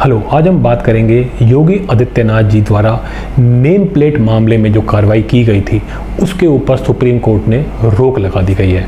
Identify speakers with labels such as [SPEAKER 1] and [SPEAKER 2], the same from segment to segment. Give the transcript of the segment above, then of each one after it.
[SPEAKER 1] Hello, आज हम बात करेंगे योगी आदित्यनाथ जी द्वारा नेम प्लेट मामले में जो कार्रवाई की गई थी उसके ऊपर सुप्रीम कोर्ट ने रोक लगा दी गई है।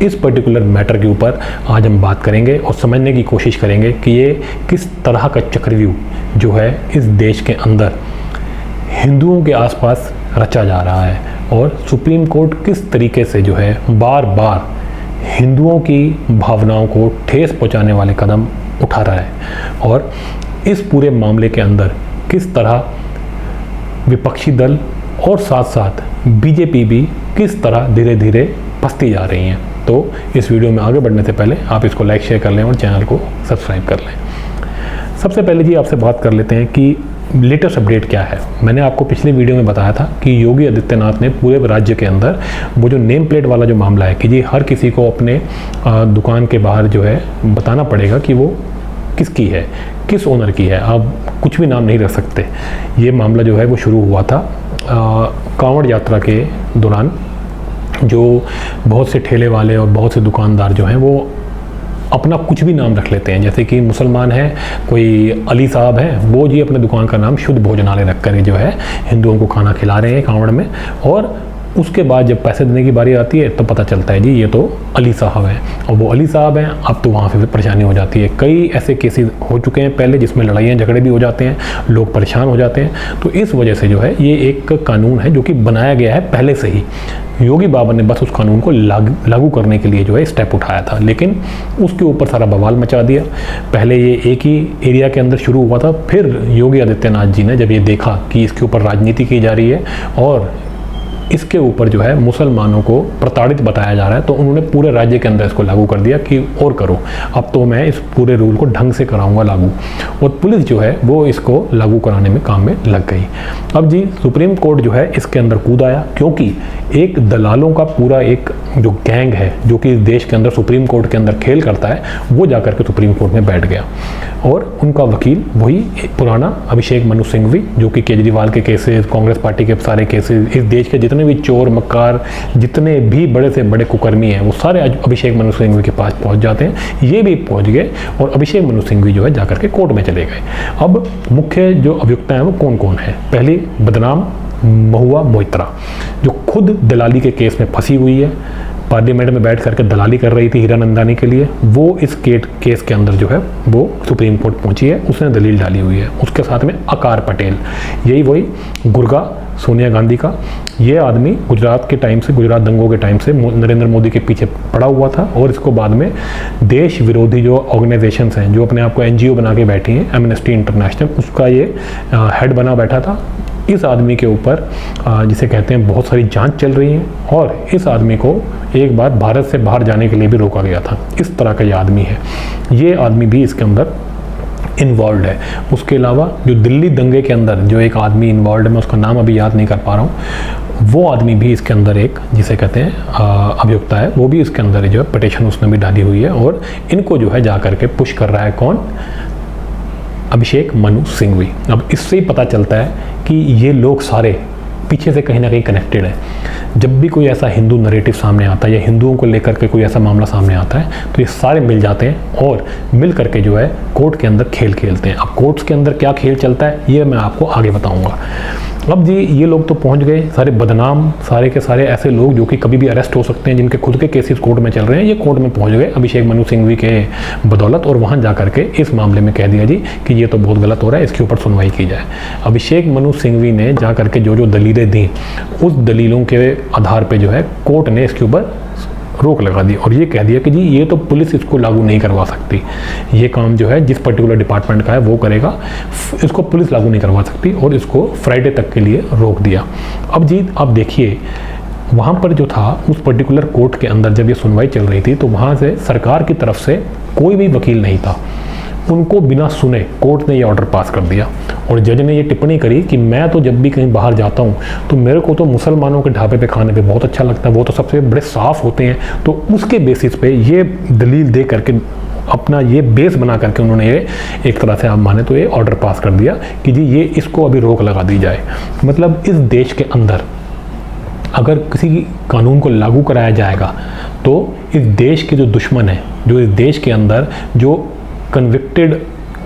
[SPEAKER 1] इस पर्टिकुलर मैटर के ऊपर आज हम बात करेंगे और समझने की कोशिश करेंगे कि ये किस तरह का चक्रव्यूह जो है इस देश के अंदर हिंदुओं के आसपास रचा जा रहा है और सुप्रीम कोर्ट किस तरीके से जो है बार बार हिंदुओं की भावनाओं को ठेस पहुंचाने वाले कदम उठा रहा है और इस पूरे मामले के अंदर किस तरह विपक्षी दल और साथ साथ बीजेपी भी किस तरह धीरे धीरे फंसती जा रही हैं। तो इस वीडियो में आगे बढ़ने से पहले आप इसको लाइक शेयर कर लें और चैनल को सब्सक्राइब कर लें। सबसे पहले जी आपसे बात कर लेते हैं कि लेटेस्ट अपडेट क्या है। मैंने आपको पिछले वीडियो में बताया था कि योगी आदित्यनाथ ने पूरे राज्य के अंदर वो जो नेम प्लेट वाला जो मामला है कि जी हर किसी को अपने दुकान के बाहर जो है बताना पड़ेगा कि वो किसकी है, किस ओनर की है, आप कुछ भी नाम नहीं रख सकते। ये मामला जो है वो शुरू हुआ था कांवड़ यात्रा के दौरान। जो बहुत से ठेले वाले और बहुत से दुकानदार जो हैं वो अपना कुछ भी नाम रख लेते हैं। जैसे कि मुसलमान है, कोई अली साहब हैं, वो जी अपने दुकान का नाम शुद्ध भोजनालय रख कर जो है हिंदुओं को खाना खिला रहे हैं कांवड़ में। और उसके बाद जब पैसे देने की बारी आती है तो पता चलता है जी ये तो अली साहब हैं और वो अली साहब हैं। अब तो वहाँ से परेशानी हो जाती है। कई ऐसे केसेस हो चुके हैं पहले जिसमें लड़ाइयाँ झगड़े भी हो जाते हैं, लोग परेशान हो जाते हैं। तो इस वजह से जो है ये एक कानून है जो कि बनाया गया है पहले से ही। योगी बाबा ने बस उस कानून को लागू करने के लिए जो है स्टेप उठाया था, लेकिन उसके ऊपर सारा बवाल मचा दिया। पहले ये एक ही एरिया के अंदर शुरू हुआ था, फिर योगी आदित्यनाथ जी ने जब ये देखा कि इसके ऊपर राजनीति की जा रही है और इसके ऊपर जो है मुसलमानों को प्रताड़ित बताया जा रहा है, तो उन्होंने पूरे राज्य के अंदर इसको लागू कर दिया कि और करो, अब तो मैं इस पूरे रूल को ढंग से कराऊंगा लागू। और पुलिस जो है वो इसको लागू कराने में काम में लग गई। अब जी सुप्रीम कोर्ट जो है इसके अंदर कूद आया, क्योंकि एक दलालों का पूरा एक जो गैंग है जो कि इस देश के अंदर सुप्रीम कोर्ट के अंदर खेल करता है, वो जाकर के सुप्रीम कोर्ट में बैठ गया। और उनका वकील वही पुराना अभिषेक मनु सिंघवी, जो कि केजरीवाल के केसेस, कांग्रेस पार्टी के सारे केसेस, इस देश के जितने भी चोर मक्कार, जितने भी बड़े से बड़े कुकर्मी हैं, वो सारे अभिषेक मनु सिंघवी के पास पहुंच जाते हैं। ये भी पहुंच गए और अभिषेक मनु सिंघवी जो है जाकर के कोर्ट में चले गए। अब मुख्य जो अभियुक्त हैं वो कौन कौन है। पहली बदनाम महुआ मोइत्रा, जो खुद दलाली के केस में फंसी हुई है, पार्लियामेंट में बैठ करके दलाली कर रही थी हीरानंदानी के लिए। वो इस केस के अंदर जो है वो सुप्रीम कोर्ट पहुंची है, उसने दलील डाली हुई है। उसके साथ में आकार पटेल, यही वही गुर्गा सोनिया गांधी का, ये आदमी गुजरात के टाइम से, गुजरात दंगों के टाइम से नरेंद्र मोदी के पीछे पड़ा हुआ था और इसको बाद में देश विरोधी जो ऑर्गेनाइजेशंस हैं जो अपने आप को NGO बना के बैठी हैं, एमनेस्टी इंटरनेशनल, उसका ये हेड बना बैठा था। इस आदमी के ऊपर जिसे कहते हैं बहुत सारी जांच चल रही है और इस आदमी को एक बार भारत से बाहर जाने के लिए भी रोका गया था। इस तरह का ये आदमी है, ये आदमी भी इसके अंदर इन्वॉल्व है। उसके अलावा जो दिल्ली दंगे के अंदर जो एक आदमी इन्वॉल्व है, मैं उसका नाम अभी याद नहीं कर पा रहा हूँ, वो आदमी भी इसके अंदर एक जिसे कहते हैं अभियुक्ता है, वो भी इसके अंदर जो है पिटीशन उसने भी डाली हुई है। और इनको जो है जा करके पुश कर रहा है कौन, अभिषेक मनु सिंघवी। अब इससे ही पता चलता है कि ये लोग सारे पीछे से कहीं ना कहीं कनेक्टेड है। जब भी कोई ऐसा हिंदू नरेटिव सामने आता है या हिंदुओं को लेकर के कोई ऐसा मामला सामने आता है तो ये सारे मिल जाते हैं और मिल करके जो है कोर्ट के अंदर खेल खेलते हैं। अब कोर्ट्स के अंदर क्या खेल चलता है ये मैं आपको आगे बताऊंगा। अब जी ये लोग तो पहुंच गए, सारे बदनाम, सारे के सारे ऐसे लोग जो कि कभी भी अरेस्ट हो सकते हैं, जिनके खुद के केसेस कोर्ट में चल रहे हैं, ये कोर्ट में पहुंच गए अभिषेक मनु सिंघवी के बदौलत। और वहां जाकर के इस मामले में कह दिया जी कि ये तो बहुत गलत हो रहा है, इसके ऊपर सुनवाई की जाए। अभिषेक मनु सिंघवी ने जा करके जो जो दलीलें दी, उस दलीलों के आधार पर जो है कोर्ट ने इसके ऊपर रोक लगा दी और ये कह दिया कि जी ये तो पुलिस इसको लागू नहीं करवा सकती, ये काम जो है जिस पर्टिकुलर डिपार्टमेंट का है वो करेगा, इसको पुलिस लागू नहीं करवा सकती और इसको फ्राइडे तक के लिए रोक दिया। अब जी आप देखिए वहाँ पर जो था उस पर्टिकुलर कोर्ट के अंदर जब ये सुनवाई चल रही थी तो वहाँ से सरकार की तरफ से कोई भी वकील नहीं था। उनको बिना सुने कोर्ट ने ये ऑर्डर पास कर दिया और जज ने ये टिप्पणी करी कि मैं तो जब भी कहीं बाहर जाता हूँ तो मेरे को तो मुसलमानों के ढाबे पे खाने पे बहुत अच्छा लगता है, वो तो सबसे बड़े साफ़ होते हैं। तो उसके बेसिस पे ये दलील दे करके अपना ये बेस बना करके उन्होंने ये एक तरह से आप माने तो ये ऑर्डर पास कर दिया कि जी ये इसको अभी रोक लगा दी जाए। मतलब इस देश के अंदर अगर किसी कानून को लागू कराया जाएगा तो इस देश के जो दुश्मन हैं, जो इस देश के अंदर जो कन्विक्टेड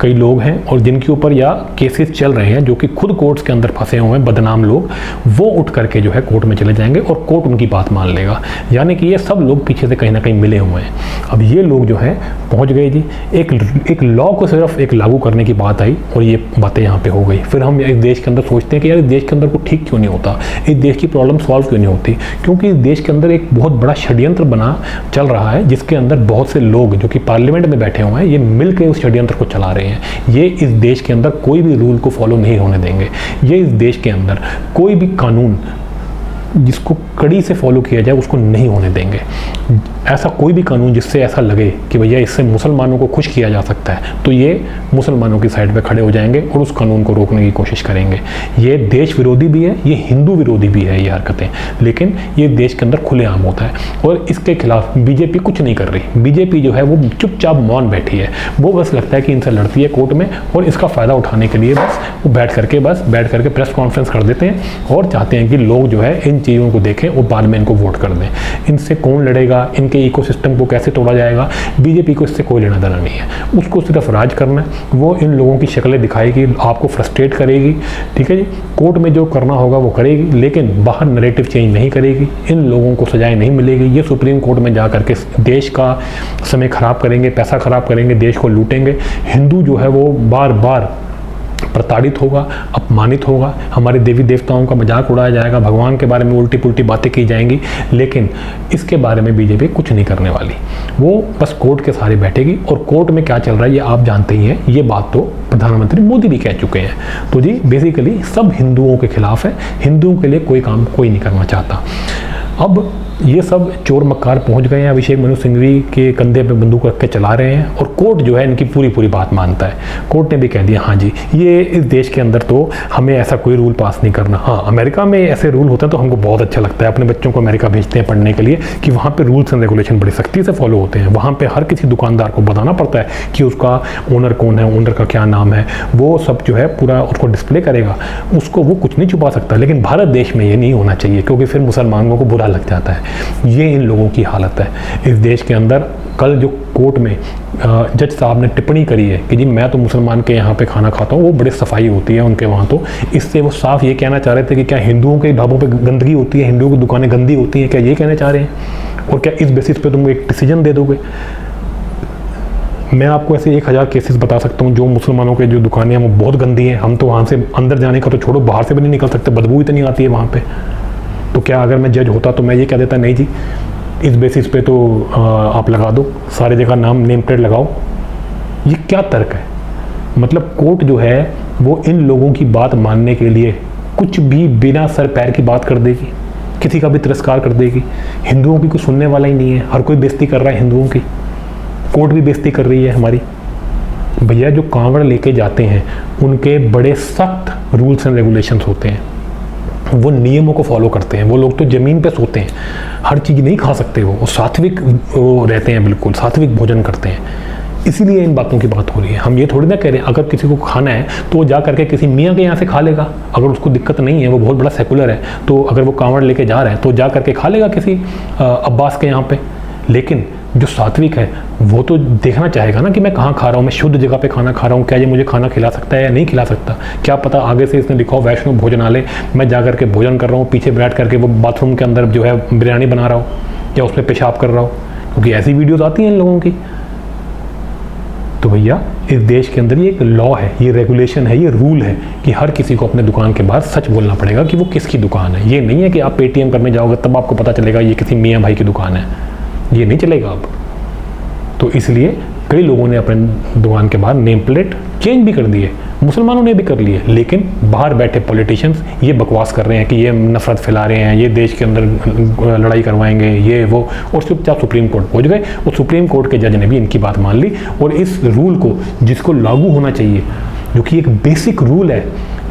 [SPEAKER 1] कई लोग हैं और जिनके ऊपर या केसेस चल रहे हैं, जो कि खुद कोर्ट्स के अंदर फंसे हुए हैं, बदनाम लोग, वो उठ करके जो है कोर्ट में चले जाएंगे और कोर्ट उनकी बात मान लेगा। यानी कि ये सब लोग पीछे से कहीं ना कहीं मिले हुए हैं। अब ये लोग जो है पहुंच गए जी, एक लॉ को सिर्फ एक लागू करने की बात आई और ये बातें यहाँ पे हो गई। फिर हम इस देश के अंदर सोचते हैं कि यार इस देश के अंदर को ठीक क्यों नहीं होता, इस देश की प्रॉब्लम सॉल्व क्यों नहीं होती? क्योंकि इस देश के अंदर एक बहुत बड़ा षड्यंत्र बना चल रहा है, जिसके अंदर बहुत से लोग जो कि पार्लियामेंट में बैठे हुए हैं, ये मिलकर उस षड्यंत्र को चला रहे हैं। ये इस देश के अंदर कोई भी रूल को फॉलो नहीं होने देंगे। ये इस देश के अंदर कोई भी कानून जिसको कड़ी से फॉलो किया जाए उसको नहीं होने देंगे। ऐसा कोई भी कानून जिससे ऐसा लगे कि भैया इससे मुसलमानों को खुश किया जा सकता है, तो ये मुसलमानों की साइड पे खड़े हो जाएंगे और उस कानून को रोकने की कोशिश करेंगे। ये देश विरोधी भी है, ये हिंदू विरोधी भी है ये हरकतें, लेकिन ये देश के अंदर खुलेआम होता है और इसके खिलाफ बीजेपी कुछ नहीं कर रही। बीजेपी जो है वो चुपचाप मौन बैठी है। वो बस लगता है कि इनसे लड़ती है कोर्ट में और इसका फ़ायदा उठाने के लिए बस वो बैठ करके प्रेस कॉन्फ्रेंस कर देते हैं और चाहते हैं कि लोग जो है इन चीज़ों को देखें और बाद में इनको वोट कर दें। इनसे कौन लड़ेगा, इनके इकोसिस्टम को कैसे तोड़ा जाएगा, बीजेपी को इससे कोई लेना देना नहीं है। उसको सिर्फ राज करना है। वो इन लोगों की शक्लें दिखाएगी, आपको फ्रस्ट्रेट करेगी, ठीक है जी। कोर्ट में जो करना होगा वो करेगी, लेकिन बाहर नैरेटिव चेंज नहीं करेगी। इन लोगों को सजाएं नहीं मिलेगी। ये सुप्रीम कोर्ट में जा करके देश का समय खराब करेंगे, पैसा खराब करेंगे, देश को लूटेंगे। हिंदू जो है वो बार बार प्रताड़ित होगा, अपमानित होगा, हमारे देवी देवताओं का मजाक उड़ाया जाएगा, भगवान के बारे में उल्टी पुल्टी बातें की जाएंगी, लेकिन इसके बारे में बीजेपी कुछ नहीं करने वाली। वो बस कोर्ट के सहारे बैठेगी। और कोर्ट में क्या चल रहा है ये आप जानते ही हैं। ये बात तो प्रधानमंत्री मोदी भी कह चुके हैं। तो जी बेसिकली सब हिंदुओं के खिलाफ है, हिंदुओं के लिए कोई काम कोई नहीं करना चाहता। अब ये सब चोर मक्कार पहुंच गए हैं, अभिषेक मनु सिंघवी के कंधे पे बंदूक रख के चला रहे हैं और कोर्ट जो है इनकी पूरी बात मानता है। कोर्ट ने भी कह दिया हाँ जी, ये इस देश के अंदर तो हमें ऐसा कोई रूल पास नहीं करना। हाँ, अमेरिका में ऐसे रूल होते हैं तो हमको बहुत अच्छा लगता है। अपने बच्चों को अमेरिका भेजते हैं पढ़ने के लिए कि वहाँ पर रूल्स एंड रेगुलेशन बड़ी सख्ती से फॉलो होते हैं। वहाँ पर हर किसी दुकानदार को बताना पड़ता है कि उसका ओनर कौन है, ओनर का क्या नाम है, वो सब जो है पूरा उसको डिस्प्ले करेगा, उसको वो कुछ नहीं छुपा सकता। लेकिन भारत देश में ये नहीं होना चाहिए, क्योंकि फिर मुसलमानों को बुरा लग जाता है। ये इन लोगों की हालत है इस देश के अंदर। कल जो कोर्ट में जज साहब ने टिप्पणी करी है कि जी मैं तो मुसलमान के यहाँ पे खाना खाता हूँ, वो बड़ी सफाई होती है उनके वहाँ, तो इससे वो साफ ये कहना चाह रहे थे कि क्या हिंदुओं के ढाबों पे गंदगी होती है, हिंदुओं की दुकानें गंदी होती हैं, क्या ये कहना चाह रहे हैं? और क्या इस बेसिस पे तुम एक डिसीजन दे दोगे? मैं आपको ऐसे 1000 केसेस बता सकता हूँ जो मुसलमानों के जो दुकानें हैं वो बहुत गंदी हैं। हम तो वहाँ से अंदर जाने का तो छोड़ो, बाहर से भी नहीं निकल सकते, बदबू इतनी आती है वहाँ पे। तो क्या अगर मैं जज होता तो मैं ये कह देता नहीं जी इस बेसिस पे तो आप लगा दो, सारी जगह नेम प्लेट लगाओ? ये क्या तर्क है? मतलब कोर्ट जो है वो इन लोगों की बात मानने के लिए कुछ भी बिना सर पैर की बात कर देगी, किसी का भी तिरस्कार कर देगी। हिंदुओं की कोई सुनने वाला ही नहीं है, हर कोई बेइज्जती कर रहा है हिंदुओं की। कोर्ट भी बेइज्जती कर रही है हमारी। भैया जो कांवड़ लेके जाते हैं उनके बड़े सख्त रूल्स एंड रेगुलेशंस होते हैं, वो नियमों को फॉलो करते हैं। वो लोग तो ज़मीन पे सोते हैं, हर चीज़ नहीं खा सकते, वो सात्विक वो रहते हैं, बिल्कुल सात्विक भोजन करते हैं। इसीलिए इन बातों की बात हो रही है। हम ये थोड़ी ना कह रहे हैं अगर किसी को खाना है तो वो जा करके किसी मियाँ के यहाँ से खा लेगा, अगर उसको दिक्कत नहीं है, वो बहुत बड़ा सेकुलर है, तो अगर वो कांवड़ लेके जा रहे हैं तो जा करके खा लेगा किसी अब्बास के यहाँ पे। लेकिन जो सात्विक है वो तो देखना चाहेगा ना कि मैं कहाँ खा रहा हूँ, मैं शुद्ध जगह पे खाना खा रहा हूँ, क्या ये मुझे खाना खिला सकता है या नहीं खिला सकता? क्या पता आगे से इसने लिखा हो वैष्णो भोजनालय, मैं जा करके भोजन कर रहा हूँ, पीछे बैठ करके वो बाथरूम के अंदर जो है बिरयानी बना रहा हूँ या उसमें पेशाब कर रहा हूँ, क्योंकि ऐसी वीडियोज़ आती हैं इन लोगों की। तो भैया इस देश के अंदर ये एक लॉ है, ये रेगुलेशन है, ये रूल है कि हर किसी को अपने दुकान के बाहर सच बोलना पड़ेगा कि वो किसकी दुकान है। ये नहीं है कि आप पेटीएम करने जाओगे तब आपको पता चलेगा ये किसी मियाँ भाई की दुकान है, ये नहीं चलेगा अब। तो इसलिए कई लोगों ने अपने दुकान के बाहर नेम प्लेट चेंज भी कर दिए, मुसलमानों ने भी कर लिए, लेकिन बाहर बैठे पॉलिटिशियंस ये बकवास कर रहे हैं कि ये नफरत फैला रहे हैं, ये देश के अंदर लड़ाई करवाएंगे, ये वो, और चुपचाप सुप्रीम कोर्ट पहुंच गए और सुप्रीम कोर्ट के जज ने भी इनकी बात मान ली और इस रूल को जिसको लागू होना चाहिए, जो कि एक बेसिक रूल है,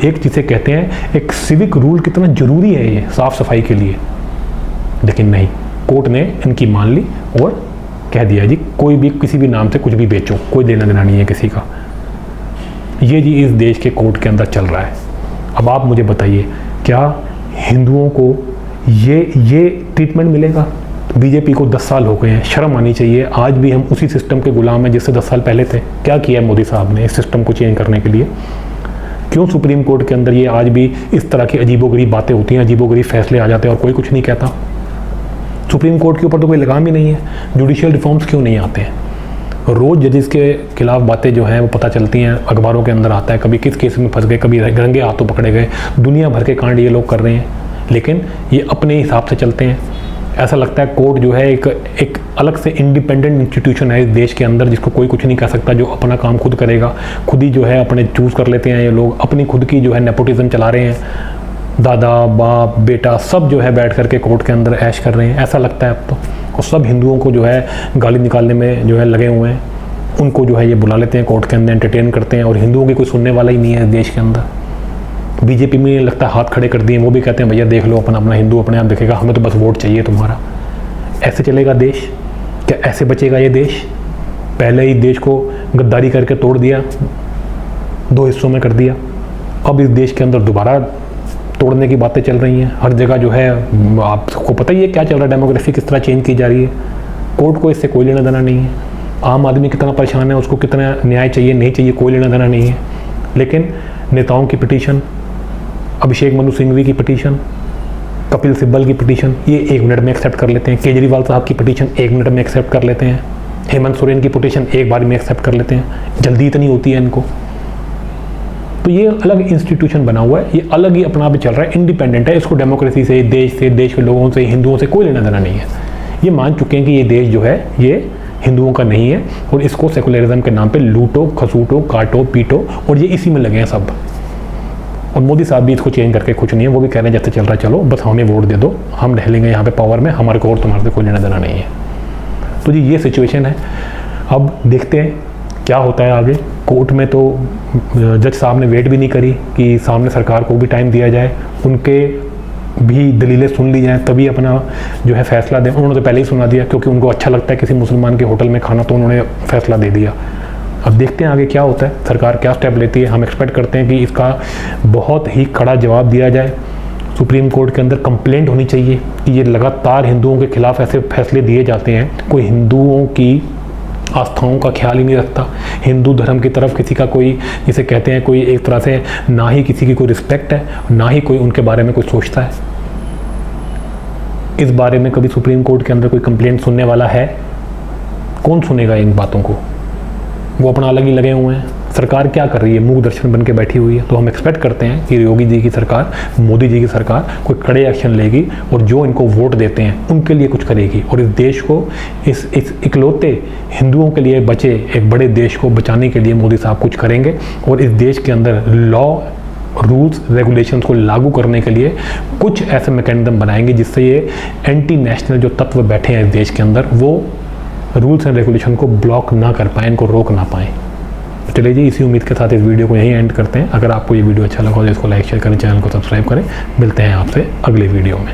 [SPEAKER 1] एक जिसे कहते हैं एक सिविक रूल, कितना जरूरी है ये साफ सफाई के लिए, लेकिन नहीं, कोर्ट ने इनकी मान ली और कह दिया जी कोई भी किसी भी नाम से कुछ भी बेचो, कोई देना देना नहीं है किसी का। ये जी इस देश के कोर्ट के अंदर चल रहा है। अब आप मुझे बताइए क्या हिंदुओं को ये ट्रीटमेंट मिलेगा? बीजेपी को 10 साल हो गए हैं, शर्म आनी चाहिए। आज भी हम उसी सिस्टम के गुलाम हैं जिससे 10 साल पहले थे। क्या किया है मोदी साहब ने इस सिस्टम को चेंज करने के लिए? क्यों सुप्रीम कोर्ट के अंदर ये आज भी इस तरह की अजीबोगरीब बातें होती हैं, अजीबोगरीब फैसले आ जाते हैं और कोई कुछ नहीं कहता? सुप्रीम कोर्ट के ऊपर तो कोई लगाम ही नहीं है। जुडिशियल रिफॉर्म्स क्यों नहीं आते हैं? रोज़ जजेस के खिलाफ बातें जो हैं वो पता चलती हैं, अखबारों के अंदर आता है, कभी किस केस में फंस गए, कभी रंगे हाथों पकड़े गए। दुनिया भर के कांड ये लोग कर रहे हैं, लेकिन ये अपने हिसाब से चलते हैं। ऐसा लगता है कोर्ट जो है एक अलग से इंडिपेंडेंट इंस्टीट्यूशन है इस देश के अंदर, जिसको कोई कुछ नहीं कर सकता, जो अपना काम खुद करेगा। खुद ही जो है अपने चूज़ कर लेते हैं ये लोग, अपनी खुद की जो है नेपोटिज्म चला रहे हैं। दादा बाप बेटा सब जो है बैठ करके कोर्ट के अंदर ऐश कर रहे हैं, ऐसा लगता है अब तो। और सब हिंदुओं को जो है गाली निकालने में जो है लगे हुए हैं। उनको जो है ये बुला लेते हैं कोर्ट के अंदर, एंटरटेन करते हैं, और हिंदुओं की कोई सुनने वाला ही नहीं है इस देश के अंदर। बीजेपी में लगता है हाथ खड़े कर दिए, वो भी कहते हैं भैया देख लो अपना अपना, हिंदू अपने आप देखेगा, हमें तो बस वोट चाहिए तुम्हारा। ऐसे चलेगा देश? क्या ऐसे बचेगा ये देश? पहले ही देश को गद्दारी करके तोड़ दिया, 2 हिस्सों में कर दिया, अब इस देश के अंदर दोबारा तोड़ने की बातें चल रही हैं। हर जगह जो है आपको पता ही है क्या चल रहा है, डेमोग्राफी किस तरह चेंज की जा रही है। कोर्ट को इससे कोई लेना देना नहीं है। आम आदमी कितना परेशान है, उसको कितना न्याय चाहिए नहीं चाहिए, कोई लेना देना नहीं है। लेकिन नेताओं की पिटीशन, अभिषेक मनु सिंघवी की पिटीशन, कपिल सिब्बल की पिटीशन, ये 1 मिनट में एक्सेप्ट कर लेते हैं। केजरीवाल साहब की पिटीशन 1 मिनट में एक्सेप्ट कर लेते हैं। हेमंत सोरेन की पिटीशन एक बार में एक्सेप्ट कर लेते हैं। जल्दी इतनी होती है इनको। तो ये अलग इंस्टीट्यूशन बना हुआ है, ये अलग ही अपना भी चल रहा है, इंडिपेंडेंट है। इसको डेमोक्रेसी से, देश के लोगों से, हिंदुओं से कोई लेना देना नहीं है। ये मान चुके हैं कि ये देश जो है ये हिंदुओं का नहीं है, और इसको सेकुलरिज्म के नाम पे लूटो खसूटो काटो पीटो, और ये इसी में लगे हैं सब। और मोदी साहब भी इसको चेंज करके कुछ नहीं है, वो भी कह रहे हैं जैसे चल रहा है चलो, बस हमें वोट दे दो, हम रह लेंगे यहाँ पे पावर में, हमारे को और तुम्हारे से कोई लेना देना नहीं है। तो जी ये सिचुएशन है। अब देखते हैं क्या होता है आगे। कोर्ट में तो जज साहब ने वेट भी नहीं करी कि सामने सरकार को भी टाइम दिया जाए, उनके भी दलीलें सुन ली जाएँ, तभी अपना जो है फैसला दें। उन्होंने तो पहले ही सुना दिया, क्योंकि उनको अच्छा लगता है किसी मुसलमान के होटल में खाना, तो उन्होंने फैसला दे दिया। अब देखते हैं आगे क्या होता है, सरकार क्या स्टेप लेती है। हम एक्सपेक्ट करते हैं कि इसका बहुत ही कड़ा जवाब दिया जाए। सुप्रीम कोर्ट के अंदर कंप्लेंट होनी चाहिए कि ये लगातार हिंदुओं के खिलाफ ऐसे फैसले दिए जाते हैं। कोई हिंदुओं की आस्थाओं का ख्याल ही नहीं रखता, हिंदू धर्म की तरफ किसी का कोई, जिसे कहते हैं कोई एक तरह से ना ही किसी की कोई रिस्पेक्ट है, ना ही कोई उनके बारे में कोई सोचता है। इस बारे में कभी सुप्रीम कोर्ट के अंदर कोई कंप्लेंट सुनने वाला है? कौन सुनेगा इन बातों को? वो अपना अलग ही लगे हुए हैं। सरकार क्या कर रही है? मूक दर्शन बन के बैठी हुई है। तो हम एक्सपेक्ट करते हैं कि योगी जी की सरकार, मोदी जी की सरकार कोई कड़े एक्शन लेगी, और जो इनको वोट देते हैं उनके लिए कुछ करेगी, और इस देश को, इस इकलौते हिंदुओं के लिए बचे एक बड़े देश को बचाने के लिए मोदी साहब कुछ करेंगे। और इस देश के अंदर लॉ, रूल्स, रेगुलेशंस को लागू करने के लिए कुछ ऐसे मैकेनिज्म बनाएंगे जिससे ये एंटी नेशनल जो तत्व बैठे हैं इस देश के अंदर, वो रूल्स एंड रेगुलेशन को ब्लॉक ना कर पाएँ, इनको रोक ना पाएँ। तो चलिए जी, इसी उम्मीद के साथ इस वीडियो को यहीं एंड करते हैं। अगर आपको ये वीडियो अच्छा लगा तो इसको लाइक शेयर करें, चैनल को सब्सक्राइब करें। मिलते हैं आपसे अगले वीडियो में।